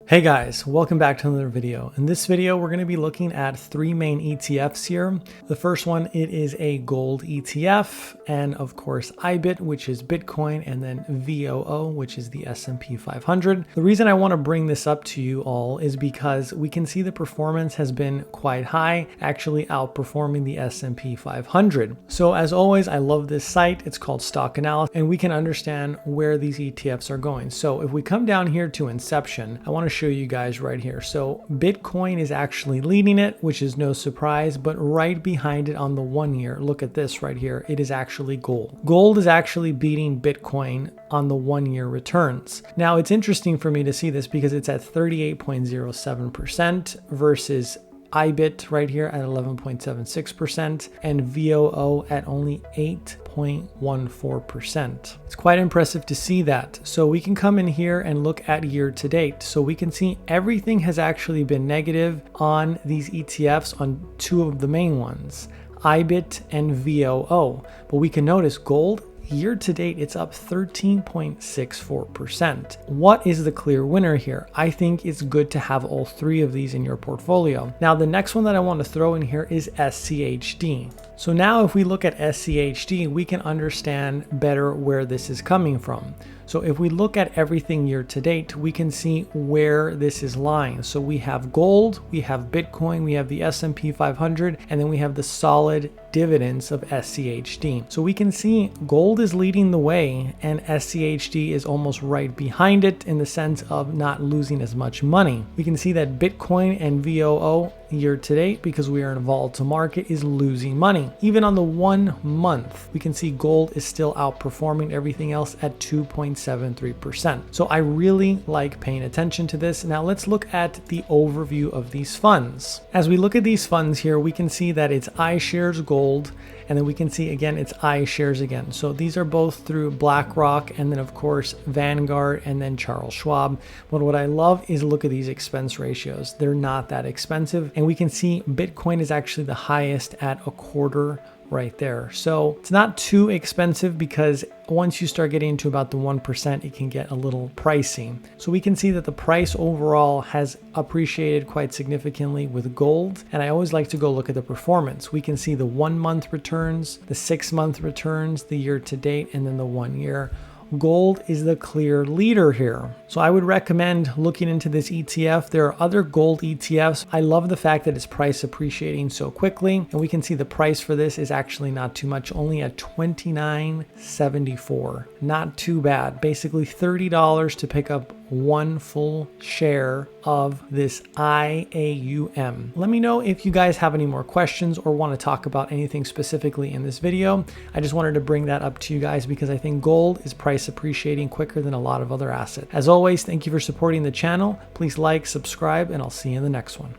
Hey guys, welcome back to another video. In this video, we're going to be looking at three main ETFs here. The first one, it is a gold ETF, and of course IBIT, which is Bitcoin, and then VOO, which is the S&P 500. The reason I want to bring this up to you all is because we can see the performance has been quite high, actually outperforming the S&P 500. So as always, I love this site. It's called Stock Analysis, and we can understand where these ETFs are going. So if we come down here to Inception, I want to show you guys right here. So Bitcoin is actually leading it, which is no surprise, but right behind it on the 1 year, look at this right here, it is actually gold. Gold is actually beating Bitcoin on the 1 year returns. Now it's interesting for me to see this because it's at 38.07% versus IBIT right here at 11.76% and VOO at only 8.14%. It's quite impressive to see that. So we can come in here and look at year to date. So we can see everything has actually been negative on these ETFs on two of the main ones, IBIT and VOO. But we can notice gold, year to date, it's up 13.64%. What is the clear winner here? I think it's good to have all three of these in your portfolio. Now, the next one that I want to throw in here is SCHD. So now if we look at SCHD, we can understand better where this is coming from. So if we look at everything year to date, we can see where this is lying. So we have gold, we have Bitcoin, we have the S&P 500, and then we have the solid dividends of SCHD. So we can see gold is leading the way and SCHD is almost right behind it in the sense of not losing as much money. We can see that Bitcoin and VOO year to date, because we are in a volatile market, is losing money. Even on the 1 month, we can see gold is still outperforming everything else at 2.73%. So I really like paying attention to this. Now let's look at the overview of these funds. As we look at these funds here, we can see that it's iShares Gold, and then we can see again it's iShares again. So these are both through BlackRock and then of course Vanguard and then Charles Schwab. But what I love is look at these expense ratios. They're not that expensive, and we can see Bitcoin is actually the highest at a quarter right there. So it's not too expensive, because once you start getting into about the 1%, it can get a little pricey. So we can see that the price overall has appreciated quite significantly with gold. And I always like to go look at the performance. We can see the 1 month returns, the 6 month returns, the year to date, and then the 1 year. Gold is the clear leader here. So I would recommend looking into this ETF. There are other gold ETFs. I love the fact that it's price appreciating so quickly. And we can see the price for this is actually not too much, only at $29.74. Not too bad. Basically $30 to pick up one full share of this IAUM. Let me know if you guys have any more questions or want to talk about anything specifically in this video. I just wanted to bring that up to you guys because I think gold is price appreciating quicker than a lot of other assets. As always, thank you for supporting the channel. Please like, subscribe, and I'll see you in the next one.